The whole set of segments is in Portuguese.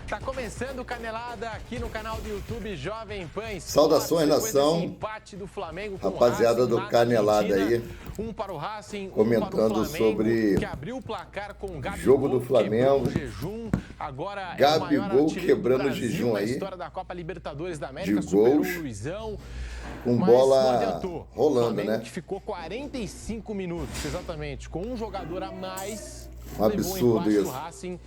Tá começando o Canelada aqui no canal do YouTube Jovem Pan Esportes. Saudações, nação. Empate do Flamengo com rapaziada o Racing, do Canelada aí. Um para o Racing, comentando para o Flamengo, sobre que abriu o placar com o Gabigol, jogo do Flamengo. O jejum, agora Gabigol quebrando o jejum aí. História da Copa Libertadores da América, de superou gols, o Luizão. com Mas bola rolando, Flamengo, né? Que ficou 45 minutos, exatamente, com um jogador a mais. Um absurdo isso. Racing,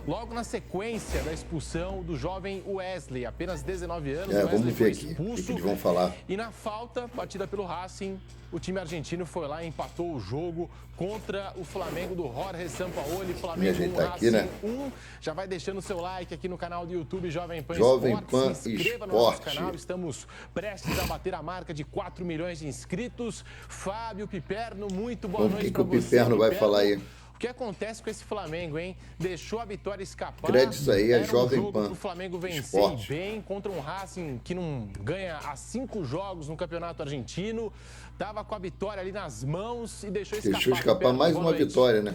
logo na sequência da expulsão do jovem Wesley, apenas 19 anos. Vamos ver aqui o que eles vão falar. E na falta, batida pelo Racing, o time argentino foi lá e empatou o jogo contra o Flamengo do Jorge Sampaoli. Flamengo 1, aqui, né? 1. Já vai deixando o seu like aqui no canal do YouTube Jovem Pan Esportes. Se inscreva no nosso canal. Estamos prestes a bater a marca de 4 milhões de inscritos. Fábio Piperno, muito boa noite para você. O que o Piperno vai falar aí? O que acontece com esse Flamengo, hein? Deixou a vitória escapar. Crédito aí é Jovem jogo Pan. O Flamengo vencer Esporte. bem contra um Racing que não ganha há 5 jogos no Campeonato Argentino. Tava com a vitória ali nas mãos e deixou escapar. Mais uma vitória, né?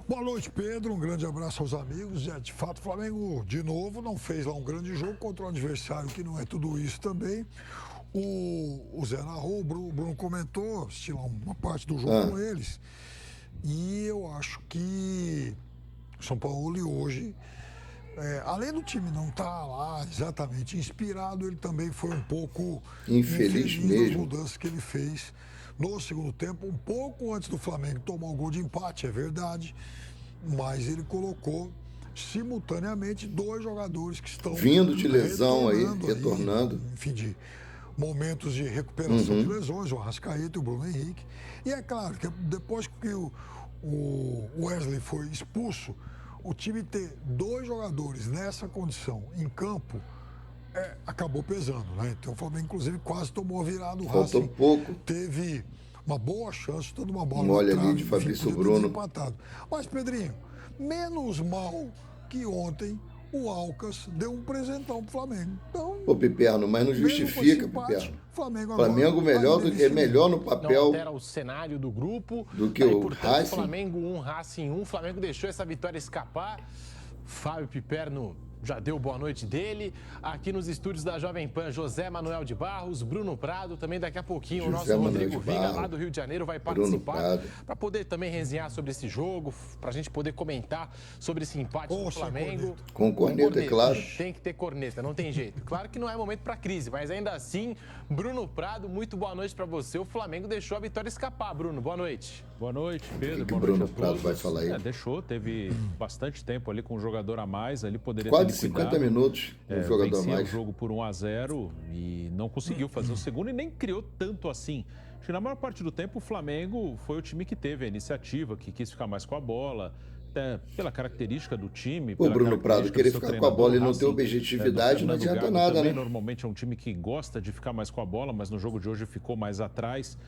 Boa noite, Pedro. Um grande abraço aos amigos. De fato, o Flamengo, de novo, não fez lá um grande jogo contra um adversário que não é tudo isso também. O Zé narrou, o Bruno comentou, assisti lá uma parte do jogo com eles. E eu acho que o São Paulo hoje, além do time não estar lá exatamente inspirado, ele também foi um pouco infeliz nas mudanças que ele fez no segundo tempo, um pouco antes do Flamengo tomar o gol de empate, é verdade, mas ele colocou simultaneamente 2 jogadores que estão vindo de lesão retornando. Enfim, de momentos de recuperação de lesões, o Arrascaeta e o Bruno Henrique. E é claro que depois que o Wesley foi expulso, o time ter 2 jogadores nessa condição em campo acabou pesando, né? Então o Flamengo, inclusive, quase tomou a virada. O Faltou Racing pouco. Teve uma boa chance, toda uma bola olha trave, ali de Fabrício Bruno. Empatado. Mas, Pedrinho, menos mal que ontem o Alcas deu um presentão pro Flamengo. Então, Ô, Piperno, mas não justifica, Piperno. Flamengo melhor no papel. Não altera o cenário do grupo. Do que o Racing. Flamengo 1, Racing 1. Flamengo deixou essa vitória escapar. Fábio Piperno já deu boa noite dele. Aqui nos estúdios da Jovem Pan, José Manuel de Barros, Bruno Prado, também daqui a pouquinho o nosso Rodrigo Viga, lá do Rio de Janeiro, vai participar para poder também resenhar sobre esse jogo, para a gente poder comentar sobre esse empate do Flamengo. Com corneta, é claro. Tem que ter corneta, não tem jeito. Claro que não é momento para crise, mas ainda assim, Bruno Prado, muito boa noite para você. O Flamengo deixou a vitória escapar, Bruno. Boa noite. Boa noite, Pedro. O que o Bruno Prado vai falar aí? Deixou, teve bastante tempo ali com um jogador a mais, ali poderia quase 50 minutos com um jogador a mais. O jogo por 1-0 e não conseguiu fazer o segundo e nem criou tanto assim. Acho que na maior parte do tempo o Flamengo foi o time que teve a iniciativa, que quis ficar mais com a bola, até pela característica do time. O Bruno Prado querer ficar com a bola e não ter objetividade não adianta nada, também, né? Normalmente é um time que gosta de ficar mais com a bola, mas no jogo de hoje ficou mais atrás,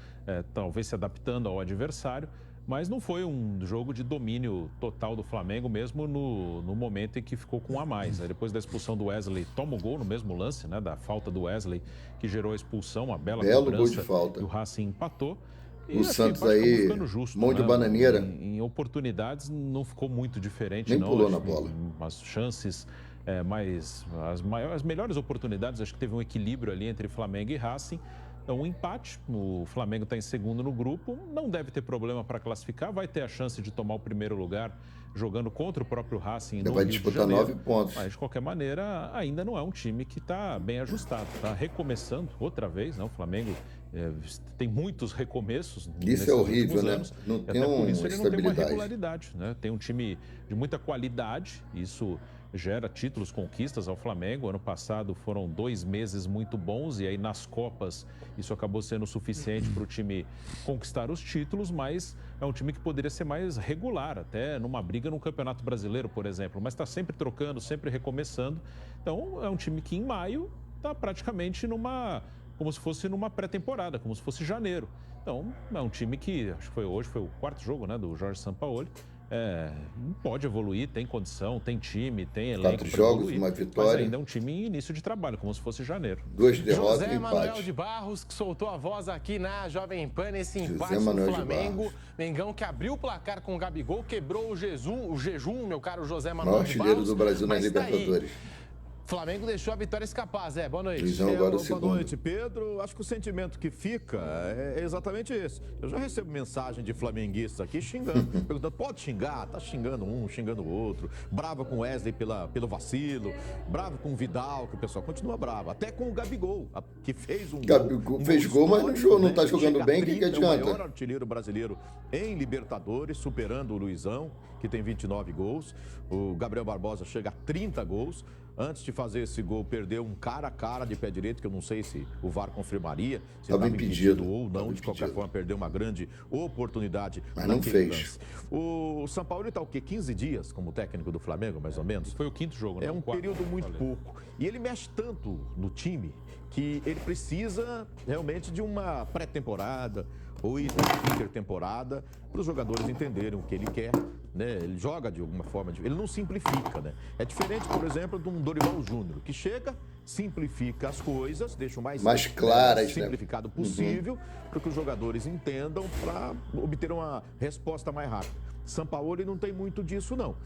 talvez se adaptando ao adversário. Mas não foi um jogo de domínio total do Flamengo, mesmo no momento em que ficou com um a mais. Aí depois da expulsão do Wesley, toma o gol no mesmo lance, né? Da falta do Wesley, que gerou a expulsão, uma bela cobrança. Gol de falta. E o Racing empatou. O Santos aí, mão de bananeira. Em oportunidades não ficou muito diferente, nem não. Pulou na bola. As chances, as melhores oportunidades, acho que teve um equilíbrio ali entre Flamengo e Racing. Então, um empate, o Flamengo está em segundo no grupo, não deve ter problema para classificar, vai ter a chance de tomar o primeiro lugar jogando contra o próprio Racing no vai Rio disputar de Janeiro, 9 pontos. Mas, de qualquer maneira, ainda não é um time que está bem ajustado. Está recomeçando outra vez, né? O Flamengo tem muitos recomeços. Isso é horrível, né? Anos, não tem por isso ele não tem uma estabilidade. regularidade, né? Tem um time de muita qualidade, isso gera títulos, conquistas ao Flamengo. Ano passado foram 2 meses muito bons e aí nas Copas isso acabou sendo suficiente para o time conquistar os títulos, mas é um time que poderia ser mais regular, até numa briga no Campeonato Brasileiro, por exemplo, mas está sempre trocando, sempre recomeçando. Então é um time que em maio está praticamente como se fosse numa pré-temporada, como se fosse janeiro. Então é um time que, acho que hoje foi o 4º jogo, né, do Jorge Sampaoli. Pode evoluir, tem condição, tem time, tem elenco. 4 jogos, uma vitória. Mas ainda é um time em início de trabalho, como se fosse janeiro. 2 derrotas José e empate. Manuel de Barros, que soltou a voz aqui na Jovem Pan, nesse empate do Flamengo. Mengão que abriu o placar com o Gabigol, quebrou o jejum, meu caro José Manuel de Barros. Maior artilheiro do Brasil nas Libertadores. Libertadores. Flamengo deixou a vitória escapar, Zé. Boa noite. Luizão, agora o Boa segundo. noite, Pedro. Acho que o sentimento que fica é exatamente esse. Eu já recebo mensagem de flamenguistas aqui xingando, perguntando, pode xingar? Tá xingando um, xingando o outro. Brava com o Wesley pelo vacilo, bravo com o Vidal, que o pessoal continua bravo. Até com o Gabigol, que fez um Gabigol fez gol, mas no jogo não tá jogando bem, o que adianta? É o maior artilheiro brasileiro em Libertadores, superando o Luizão, que tem 29 gols. O Gabriel Barbosa chega a 30 gols. Antes de fazer esse gol, perdeu um cara a cara de pé direito, que eu não sei se o VAR confirmaria, se estava impedido ou não. De qualquer forma, perdeu uma grande oportunidade. Mas não fez. Lance. O São Paulo está o quê? 15 dias como técnico do Flamengo, mais ou menos? Foi o quinto jogo, né? É um período muito pouco. E ele mexe tanto no time que ele precisa realmente de uma pré-temporada ou intertemporada para os jogadores entenderem o que ele quer, né? Ele joga de alguma forma, ele não simplifica, né? É diferente, por exemplo, de um Dorival Júnior, que chega, simplifica as coisas, deixa o mais claras, simplificado possível, para que os jogadores entendam, para obter uma resposta mais rápida. Sampaoli não tem muito disso, não.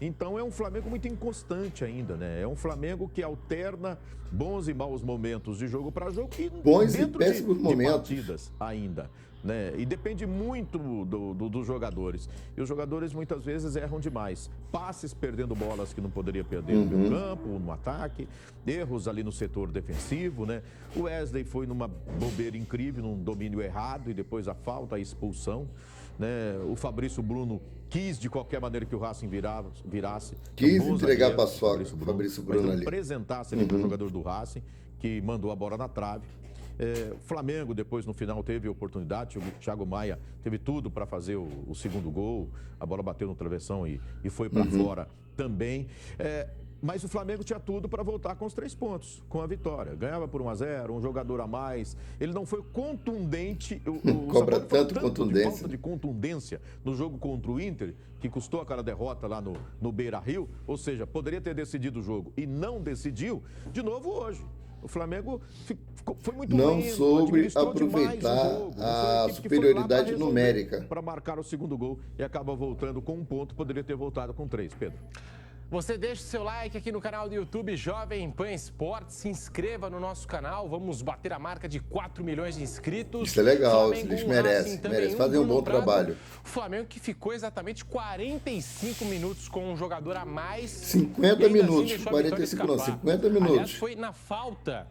Então é um Flamengo muito inconstante ainda, né? É um Flamengo que alterna bons e maus momentos de jogo para jogo e bons dentro e péssimos momentos. partidas ainda, né? E depende muito dos jogadores. E os jogadores muitas vezes erram demais. Passes perdendo bolas que não poderia perder no meio campo, no ataque, erros ali no setor defensivo, né? O Wesley foi numa bobeira incrível, num domínio errado e depois a falta, a expulsão. Né? O Fabrício Bruno quis de qualquer maneira que o Racing virasse. Quis entregar para a sogra, Fabrício Bruno ali. Apresentasse ele para o jogador do Racing, que mandou a bola na trave. O Flamengo depois no final teve a oportunidade, o Thiago Maia teve tudo para fazer o segundo gol, a bola bateu no travessão e foi para fora também. Mas o Flamengo tinha tudo para voltar com os 3 pontos, com a vitória. Ganhava por 1-0, um jogador a mais. Ele não foi contundente. Cobra tanto contundência. Falta de contundência no jogo contra o Inter, que custou aquela derrota lá no Beira-Rio. Ou seja, poderia ter decidido o jogo e não decidiu. De novo hoje. O Flamengo foi muito não lento, soube aproveitar a superioridade numérica para marcar o segundo gol e acaba voltando com 1 ponto. Poderia ter voltado com 3, Pedro. Você deixa o seu like aqui no canal do YouTube Jovem Pan Esportes, se inscreva no nosso canal, vamos bater a marca de 4 milhões de inscritos. Isso é legal, Flamengo, eles merecem, fazem um bom trabalho. O Flamengo que ficou exatamente 45 minutos com um jogador a mais. 50 minutos, 45 não, 50 minutos. Aliás, foi na falta,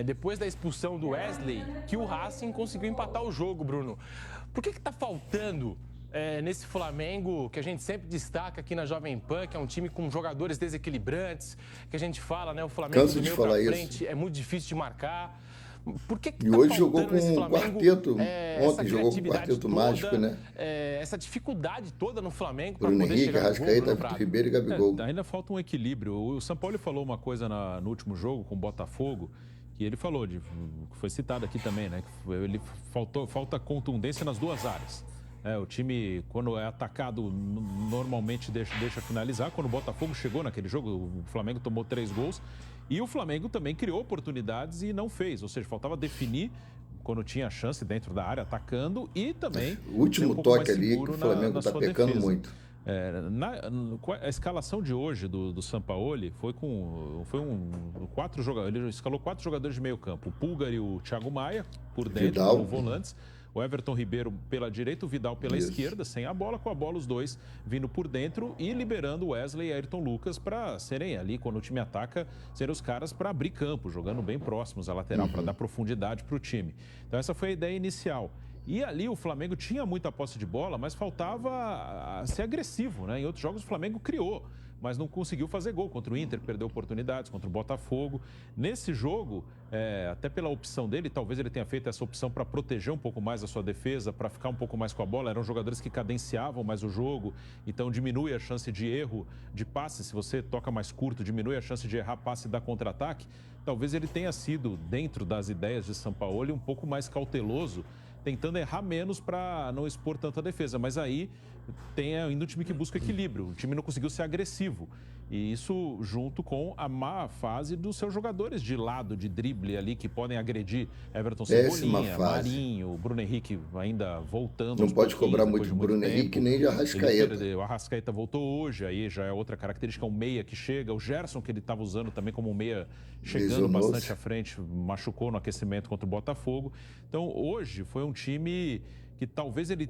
depois da expulsão do Wesley, que o Racing conseguiu empatar o jogo, Bruno. Por que está faltando nesse Flamengo, que a gente sempre destaca aqui na Jovem Pan, que é um time com jogadores desequilibrantes, que a gente fala, né? O Flamengo do meio pra frente é muito difícil de marcar. Por que e hoje jogou com um quarteto, ontem jogou com um quarteto mágico, né? Essa dificuldade toda no Flamengo para Bruno poder Henrique, chegar Arrascaeta, Ribeiro e Gabigol. Ainda falta um equilíbrio. O Sampaoli falou uma coisa no último jogo com o Botafogo, que ele falou, que foi citado aqui também, né? Que falta contundência nas 2 áreas. O time, quando é atacado, normalmente deixa finalizar. Quando o Botafogo chegou naquele jogo, o Flamengo tomou 3 gols. E o Flamengo também criou oportunidades e não fez. Ou seja, faltava definir quando tinha chance dentro da área, atacando. E também o último toque ali, que o Flamengo está pecando defesa. Muito. A escalação de hoje do Sampaoli foi 4 jogadores. Ele escalou 4 jogadores de meio campo. O Pulgar e o Thiago Maia, por dentro, como volantes. O Everton Ribeiro pela direita, o Vidal pela esquerda, sem a bola, com a bola os dois vindo por dentro e liberando o Wesley e Ayrton Lucas para serem ali, quando o time ataca, serem os caras para abrir campo, jogando bem próximos à lateral, para dar profundidade para o time. Então essa foi a ideia inicial. E ali o Flamengo tinha muita posse de bola, mas faltava ser agressivo, né? Em outros jogos o Flamengo criou, mas não conseguiu fazer gol. Contra o Inter, perdeu oportunidades, contra o Botafogo. Nesse jogo, até pela opção dele, talvez ele tenha feito essa opção para proteger um pouco mais a sua defesa, para ficar um pouco mais com a bola. Eram jogadores que cadenciavam mais o jogo, então diminui a chance de erro de passe. Se você toca mais curto, diminui a chance de errar passe e dar contra-ataque. Talvez ele tenha sido, dentro das ideias de Sampaoli, um pouco mais cauteloso, tentando errar menos para não expor tanta defesa. Mas aí tem ainda um time que busca equilíbrio. O time não conseguiu ser agressivo. E isso junto com a má fase dos seus jogadores de lado, de drible ali, que podem agredir Everton Cebolinha, Marinho, Bruno Henrique ainda voltando. Não pode cobrar muito de Bruno Henrique nem de Arrascaeta. O Arrascaeta voltou hoje, aí já é outra característica, um meia que chega. O Gerson, que ele estava usando também como um meia, chegando bastante à frente, machucou no aquecimento contra o Botafogo. Então hoje foi um time que talvez ele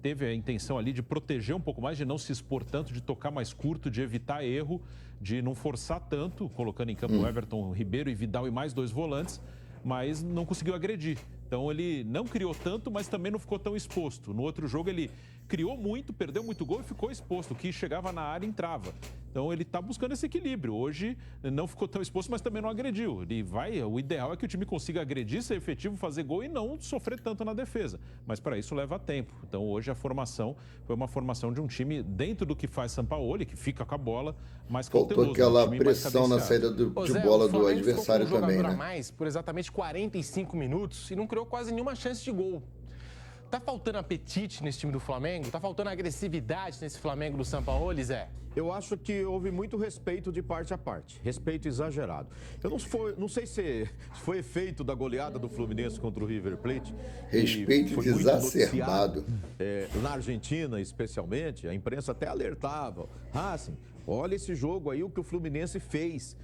teve a intenção ali de proteger um pouco mais, de não se expor tanto, de tocar mais curto, de evitar erro, de não forçar tanto, colocando em campo Everton Ribeiro e Vidal e mais 2 volantes, mas não conseguiu agredir. Então ele não criou tanto, mas também não ficou tão exposto. No outro jogo ele criou muito, perdeu muito gol e ficou exposto. O que chegava na área entrava. Então ele está buscando esse equilíbrio. Hoje não ficou tão exposto, mas também não agrediu. O ideal é que o time consiga agredir, ser efetivo, fazer gol e não sofrer tanto na defesa. Mas para isso leva tempo. Então hoje a formação foi uma formação de um time dentro do que faz Sampaoli, que fica com a bola, mais cauteloso. Faltou aquela pressão na saída de bola do adversário também, né? Mais por exatamente 45 minutos e não criou quase nenhuma chance de gol. Tá faltando apetite nesse time do Flamengo? Tá faltando agressividade nesse Flamengo do Sampaoli, Zé? Eu acho que houve muito respeito de parte a parte, respeito exagerado. Eu não sei se foi efeito da goleada do Fluminense contra o River Plate. Respeito exacerbado. Na Argentina, especialmente, a imprensa até alertava. Racing, olha esse jogo aí, o que o Fluminense fez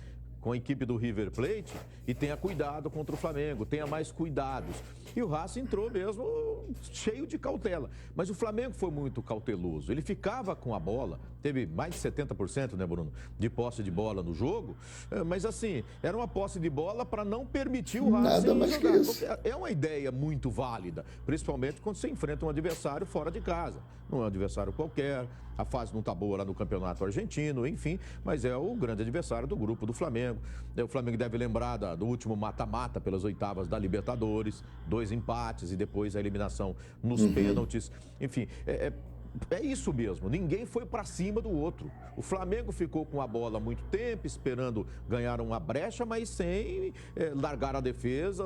com a equipe do River Plate e tenha cuidado contra o Flamengo, tenha mais cuidados. E o Racing entrou mesmo cheio de cautela. Mas o Flamengo foi muito cauteloso. Ele ficava com a bola, teve mais de 70%, né, Bruno, de posse de bola no jogo. Mas assim, era uma posse de bola para não permitir o Racing Nada mais jogar. que isso. É uma ideia muito válida, principalmente quando você enfrenta um adversário fora de casa. Não é um adversário qualquer, a fase não está boa lá no campeonato argentino, enfim, mas é o grande adversário do grupo do Flamengo. O Flamengo deve lembrar do último mata-mata pelas oitavas da Libertadores, 2 empates e depois a eliminação nos pênaltis. Enfim, é isso mesmo, ninguém foi para cima do outro. O Flamengo ficou com a bola há muito tempo, esperando ganhar uma brecha, mas sem largar a defesa,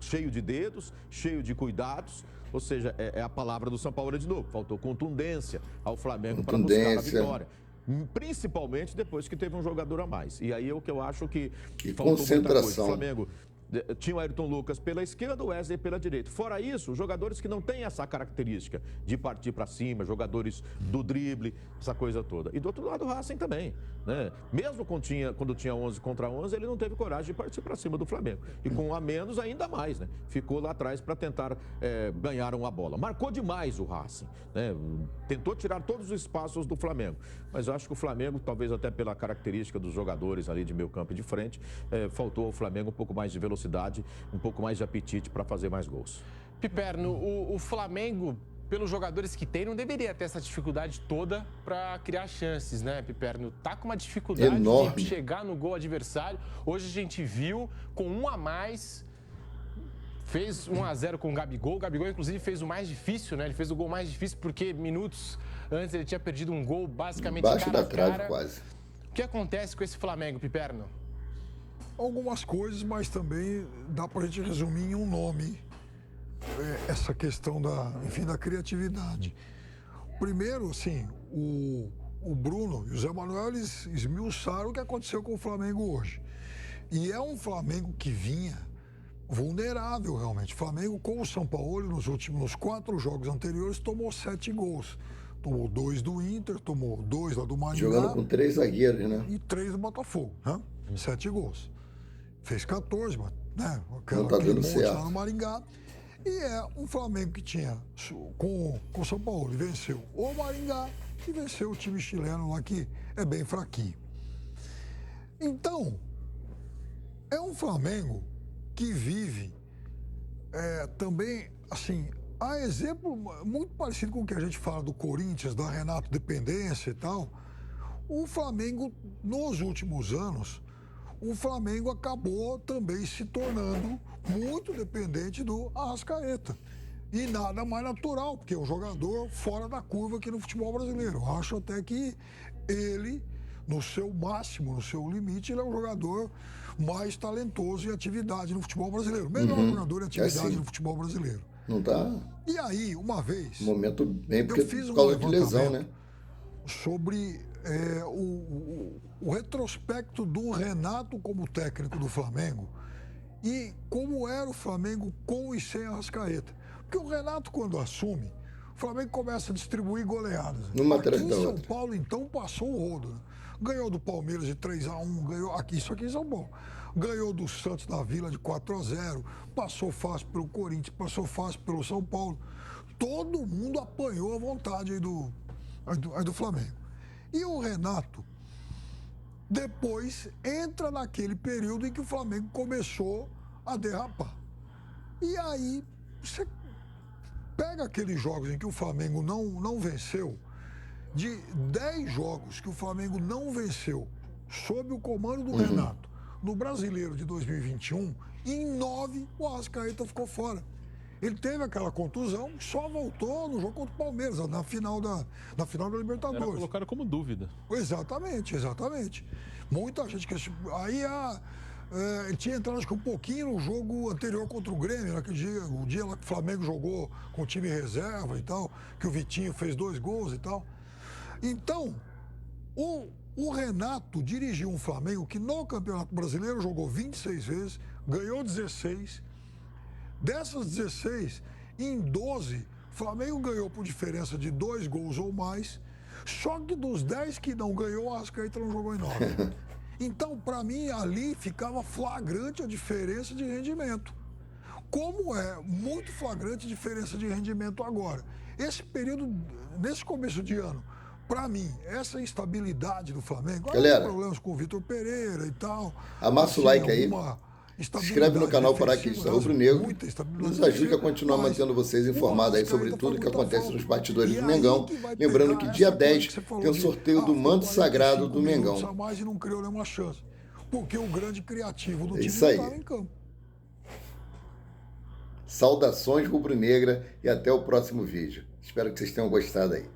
cheio de dedos, cheio de cuidados. Ou seja, é a palavra do Sampaoli de novo. Faltou contundência ao Flamengo para buscar a vitória. Principalmente depois que teve um jogador a mais. E aí é o que eu acho que faltou muita coisa. O Flamengo tinha o Ayrton Lucas pela esquerda, o Wesley pela direita. Fora isso, jogadores que não têm essa característica de partir para cima, jogadores do drible, essa coisa toda. E do outro lado, o Racing também, né? Mesmo quando tinha 11 contra 11, ele não teve coragem de partir para cima do Flamengo. E com um a menos, ainda mais, né? Ficou lá atrás para tentar ganhar uma bola. Marcou demais o Racing, né? Tentou tirar todos os espaços do Flamengo. Mas eu acho que o Flamengo, talvez até pela característica dos jogadores ali de meio campo e de frente, faltou ao Flamengo um pouco mais de velocidade, um pouco mais de apetite para fazer mais gols. Piperno, o Flamengo, pelos jogadores que tem, não deveria ter essa dificuldade toda para criar chances, né, Piperno? Tá com uma dificuldade enorme de chegar no gol adversário. Hoje a gente viu, com um a mais, fez 1-0 com o Gabigol. O Gabigol, inclusive, fez o mais difícil, né? Ele fez o gol mais difícil porque minutos antes ele tinha perdido um gol basicamente embaixo cara da trave, cara. quase. O que acontece com esse Flamengo, Piperno? Algumas coisas, mas também dá para a gente resumir em um nome essa questão da criatividade. Primeiro, assim, o Bruno e o Zé Manuel, eles esmiuçaram o que aconteceu com o Flamengo hoje. E é um Flamengo que vinha vulnerável, realmente. O Flamengo, com o Sampaoli, nos 4 jogos anteriores, tomou 7 gols. Tomou 2 do Inter, tomou 2 lá do Maringá. Jogando com 3 zagueiros, né? E 3 do Botafogo, né? 7 gols. Fez 14, né? Não tá dando certo. Lá no Maringá. E é um Flamengo que tinha, com o São Paulo, venceu o Maringá e venceu o time chileno lá, que é bem fraquinho. Então, é um Flamengo que vive também, assim, há exemplo muito parecido com o que a gente fala do Corinthians, da Renato dependência e tal. O Flamengo, nos últimos anos, o Flamengo acabou também se tornando muito dependente do Arrascaeta. E nada mais natural, porque é um jogador fora da curva aqui no futebol brasileiro. Eu acho até que ele, no seu máximo, no seu limite, ele é um jogador mais talentoso em atividade no futebol brasileiro. Melhor jogador em atividade no futebol brasileiro. Não tá? E aí, uma vez... Momento bem, porque eu fiz por causa de lesão, né? sobre o retrospecto do Renato como técnico do Flamengo e como era o Flamengo com e sem Arrascaeta. Porque o Renato, quando assume, o Flamengo começa a distribuir goleadas. Aqui em São Paulo, então, passou o rodo. Né? Ganhou do Palmeiras de 3-1, ganhou aqui, isso aqui em São Paulo. Ganhou do Santos na Vila de 4-0, passou fácil pelo Corinthians, passou fácil pelo São Paulo. Todo mundo apanhou à vontade aí do Flamengo. E o Renato, depois, entra naquele período em que o Flamengo começou a derrapar. E aí, você pega aqueles jogos em que o Flamengo não venceu, de 10 jogos que o Flamengo não venceu sob o comando do Renato, no Brasileiro de 2021, em 9 o Arrascaeta ficou fora. Ele teve aquela contusão, só voltou no jogo contra o Palmeiras, na final da Libertadores. Era colocado como dúvida. Exatamente. Muita gente que aí ele tinha entrado acho que um pouquinho no jogo anterior contra o Grêmio, naquele dia, o dia lá que o Flamengo jogou com o time reserva e tal, que o Vitinho fez 2 gols e tal. Então, o Renato dirigiu um Flamengo que no Campeonato Brasileiro jogou 26 vezes, ganhou 16. Dessas 16, em 12, o Flamengo ganhou por diferença de 2 gols ou mais. Só que dos 10 que não ganhou, o Arrascaeta não jogou em 9. Então, para mim, ali ficava flagrante a diferença de rendimento. Como é muito flagrante a diferença de rendimento agora. Esse período, nesse começo de ano, para mim, essa instabilidade do Flamengo, galera, problemas com o Vitor Pereira e tal. Amassa o like aí. Se inscreve no canal Paraquedista Rubro Negro. Nos ajude a continuar mantendo vocês informados aí sobre tudo que acontece nos bastidores do Mengão. Lembrando que dia 10 tem o sorteio do manto sagrado do Mengão. E não criou nenhuma chance. Porque o grande criativo do time não estava em campo. Saudações rubro-negra e até o próximo vídeo. Espero que vocês tenham gostado aí.